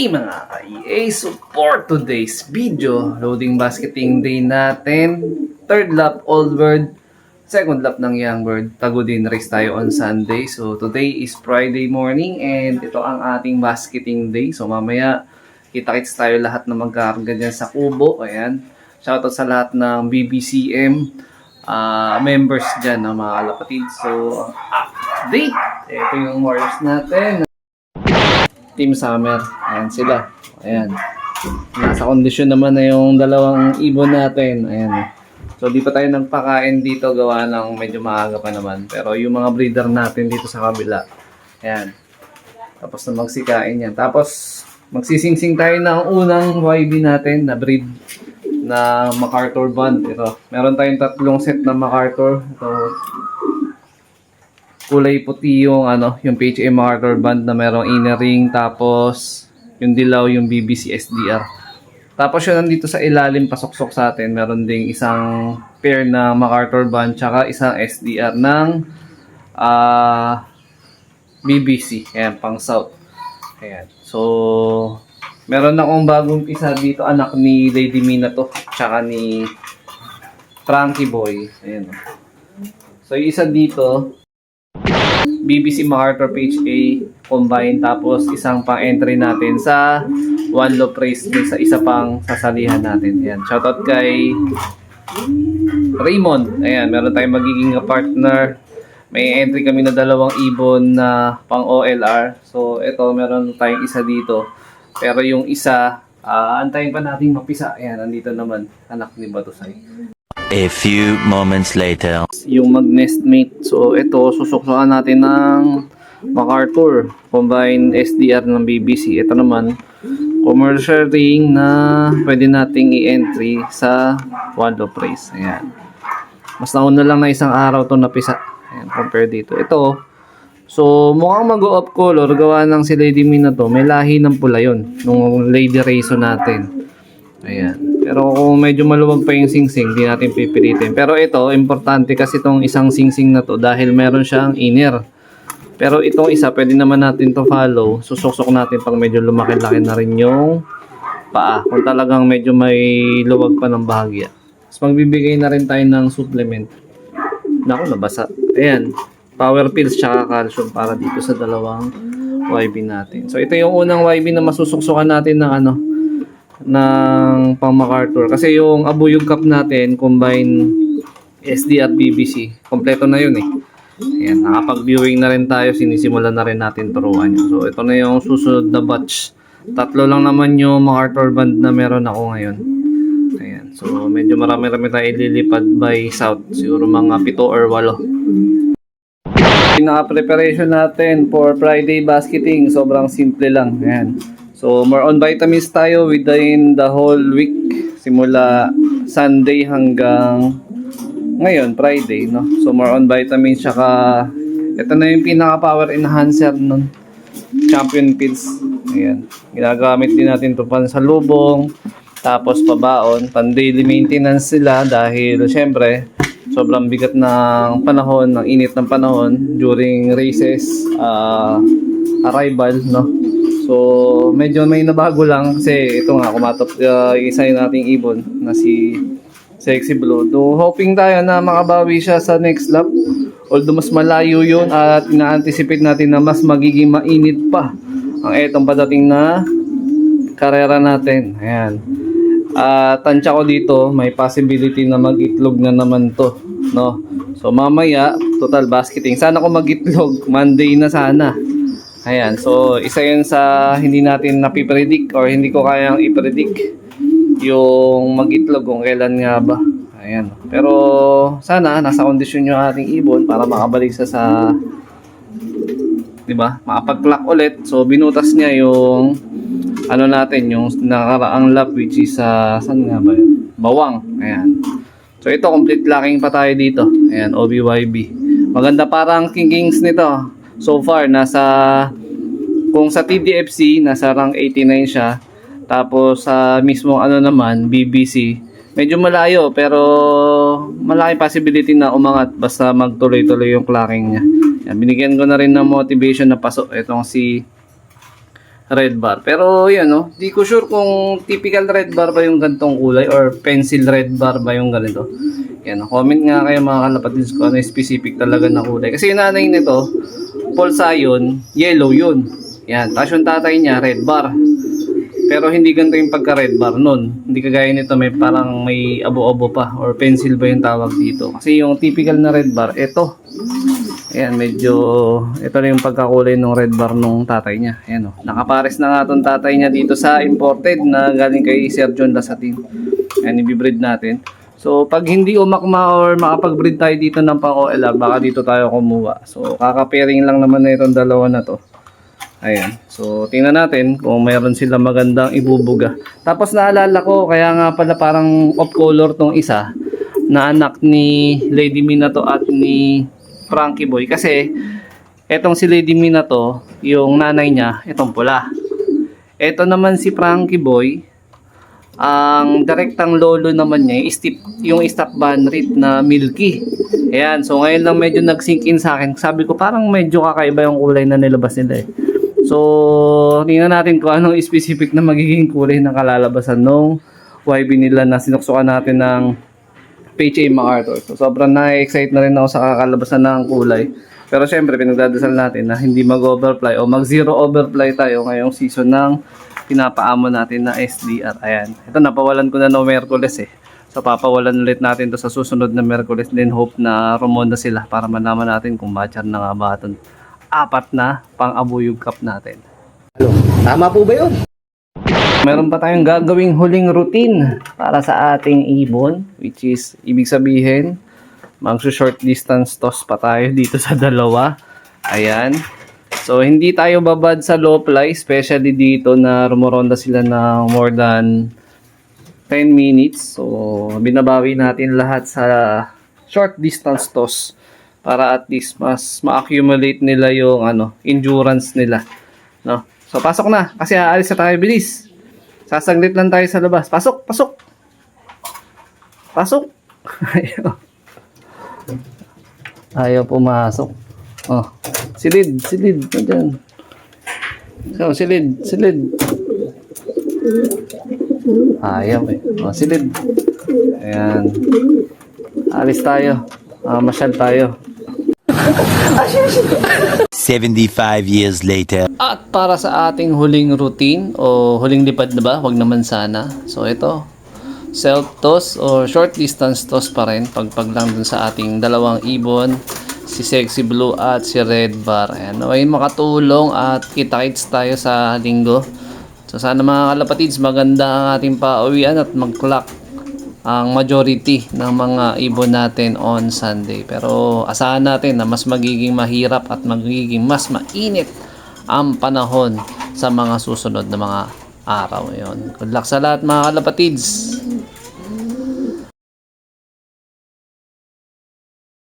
Okay mga ka-EA, so for today's video, loading basketing day natin, third lap Old Bird, second lap ng Young Bird, Tagudin race tayo on Sunday. So today is Friday morning and ito ang ating basketing day. So mamaya kita-kits tayo lahat na magkakarga dyan sa kubo. Ayan, shoutout sa lahat ng BBCM members dyan na mga kalapatid. So update, ito yung Warriors natin. Team Summer. Ayan sila. Ayan. Nasa kondisyon naman na yung dalawang ibon natin. Ayan. So, di pa tayo nagpakain dito. Gawa ng medyo maaga pa naman. Pero yung mga breeder natin dito sa kabila. Ayan. Tapos na magsikain yan. Tapos, magsisingsing tayo ng unang YB natin na breed na MacArthur band. Ito. Meron tayong tatlong set na MacArthur. Ito. Kulay puti yung yung PHA MacArthur band na merong inner ring, tapos yung dilaw yung BBC SDR. Tapos yun nandito sa ilalim pasok-sok sa atin, meron ding isang pair na MacArthur band tsaka isang SDR ng BBC. Ayan, pang South. Ayan. So, meron akong bagong isa dito, anak ni Lady Mina to, tsaka ni Frankie Boy. Ayan. So, yung isa dito, BBC MacArthur PHA combined, tapos isang pang entry natin sa One Love Race sa isa pang sasalihan natin. Ayan, shoutout kay Raymond. Ayan, meron tayong magiging partner. May entry kami na dalawang ibon na pang OLR. So ito, meron tayong isa dito. Pero yung isa, antayin pa natin mapisa. Ayan, nandito naman, anak ni Batusay. A few moments later. Yung mag-nestmate. So ito, susuksukan natin ng MacArthur combined SDR ng BBC. Ito naman, commercial ring na pwede nating i-entry sa One Love Race. Ayan. Mas nauna lang na isang araw to napisa. Ayan, compare dito. Ito, so mukhang mag-off color. Gawa ng si Lady Mina to. May lahi ng pula yun. Nung Lady Raiso natin. Ayan. Pero kung medyo maluwag pa yung singsing, di natin pipilitin. Pero ito, importante kasi itong isang singsing na to dahil meron siyang inner. Pero itong isa, pwede naman natin to follow. Susok-sok natin pag medyo lumaki-laki na rin yung paa. Kung talagang medyo may luwag pa ng bahagya. Tapos magbibigay na rin tayo ng supplement. Naku, nabasa. Ayan. Power pills tsaka calcium para dito sa dalawang YB natin. So ito yung unang YB na masusuksukan natin ng ng pang MacArthur. Kasi yung abuyog cup natin, combine SD at BBC, kompleto na yun eh. Ayan, nakapag-viewing na rin tayo, sinisimulan na rin natin turuan yun. So ito na yung susunod na batch. Tatlo lang naman yung MacArthur band na meron ako ngayon. Ayan, so medyo marami-rami tayo ililipad by South. Siguro mga 7 or 8. Pinaka-preparation natin for Friday basketing, sobrang simple lang. Ayan. So, more on vitamins tayo within the whole week. Simula Sunday hanggang ngayon, Friday, no? So, more on vitamins. Tsaka, ito na yung pinaka-power enhancer nun. Champion Pills. Ayan. Ginagamit din natin ito pansalubong. Tapos, pabaon. Pan-daily maintenance sila dahil, syempre, sobrang bigat ng panahon, ng init ng panahon during races, arrival, no? So, medyo may nabago lang kasi ito nga, kumatap isa yung nating ibon na si Sexy Blue. So, hoping tayo na makabawi siya sa next lap. Although mas malayo yun at ina-anticipate natin na mas magiging mainit pa ang etong padating na karera natin. Ayan. Tansya ko dito, may possibility na mag-itlog na naman to, no? So, mamaya, total basketing. Sana ko mag-itlog, Monday na sana. Ayan, so isa yun sa hindi natin napipredict or hindi ko kayang ipredict yung mag-itlog kung kailan nga ba. Ayan, pero sana nasa kondisyon yung ating ibon para makabalik sa diba, makapag-clock ulit. So binutas niya yung natin, yung nakaraang lap which is saan nga ba yun? Bawang. Ayan. So ito, complete locking pa tayo dito. Ayan, OBYB. Maganda parang king-kings nito. So far, kung sa TDFC, nasa rank 89 siya. Tapos sa mismong naman, BBC, medyo malayo pero malaki possibility na umangat basta magtuloy-tuloy yung clocking niya. Yan, binigyan ko na rin ng motivation na pasok itong si red bar. Pero yan, no, di ko sure kung typical red bar ba yung gantong kulay or pencil red bar ba yung ganito. Yan, comment nga kayo mga kalapatids ko ano yung specific talaga na kulay. Kasi yung nanay nito, pulsa yun, yellow yun. Yan, tapos yung tatay niya, red bar. Pero hindi ganito yung pagka-red bar nun. Hindi kagaya nito, may parang may abo-abo pa or pencil ba yung tawag dito. Kasi yung typical na red bar, ito. Ayan, medyo, ito na yung pagkakulay ng red bar nung tatay niya. Ayan o, nakapares na nga itong tatay niya dito sa imported na galing kay Sir John Lasatin. Ayan, ibibreed natin. So, pag hindi umakma or makapag-breed tayo dito ng pang-OLR, baka dito tayo kumuha. So, kaka-pairing lang naman na itong dalawa na to. Ayan. So, tingnan natin kung mayroon sila magandang ibubuga. Tapos naalala ko, kaya nga pala parang off color tong isa na anak ni Lady Minato at ni Frankie Boy. Kasi, etong si Lady Minato, yung nanay niya, etong pula. Eto naman si Frankie Boy, ang direktang lolo naman niya, yung stop banrit na milky. Ayan. So, ngayon lang medyo nag-sink in sa akin. Sabi ko, parang medyo kakaiba yung kulay na nilabas nila eh. So, tingnan natin kung anong specific na magiging kulay ng kalalabasan nung YB nila na sinuksukan natin ng PHA MacArthur. So, sobrang na-excite na rin ako sa kakalabasan ng kulay. Pero syempre, pinagdadasal natin na hindi mag-overfly o mag-zero overfly tayo ngayong season ng pinapaamo natin na SDR. Ayan. Ito, napawalan ko na no Merkules eh. So, papawalan ulit natin to sa susunod na Merkules. Then, hope na rumonda sila para malaman natin kung matcher na nga ba ito. Apat na pang-abuyog cup natin. Tama po ba yun? Meron pa tayong gagawing huling routine para sa ating ibon, which is, ibig sabihin, mag-short distance toss pa tayo dito sa dalawa. Ayan. So, hindi tayo babad sa low fly, especially dito na rumoronda sila ng more than 10 minutes. So, binabawi natin lahat sa short distance toss para at least mas ma-accumulate nila yung endurance nila, no? So pasok na kasi aalis na tayo, bilis. Sasaglit lang tayo sa labas. Pasok, pasok. Pasok. Ayaw pumasok. Oh, silid, silid diyan. So, silid, silid. Ayaw eh. Oh, silid. Ayan. Alis tayo. Masyal tayo. 75 years later. At para sa ating huling routine o huling lipad na ba? Wag naman sana. So ito, self-toss or short distance toss pa rin. Pagpag lang dun sa ating dalawang ibon, si Sexy Blue at si Red Bar. Ayan, ay makatulong at kita-kits tayo sa linggo. So sana mga kalapatids, maganda ang ating pauwian at mag-clock ang majority ng mga ibon natin on Sunday. Pero asahan natin na mas magiging mahirap at magiging mas mainit ang panahon sa mga susunod na mga araw. Yun. Good luck sa lahat mga kalapatids.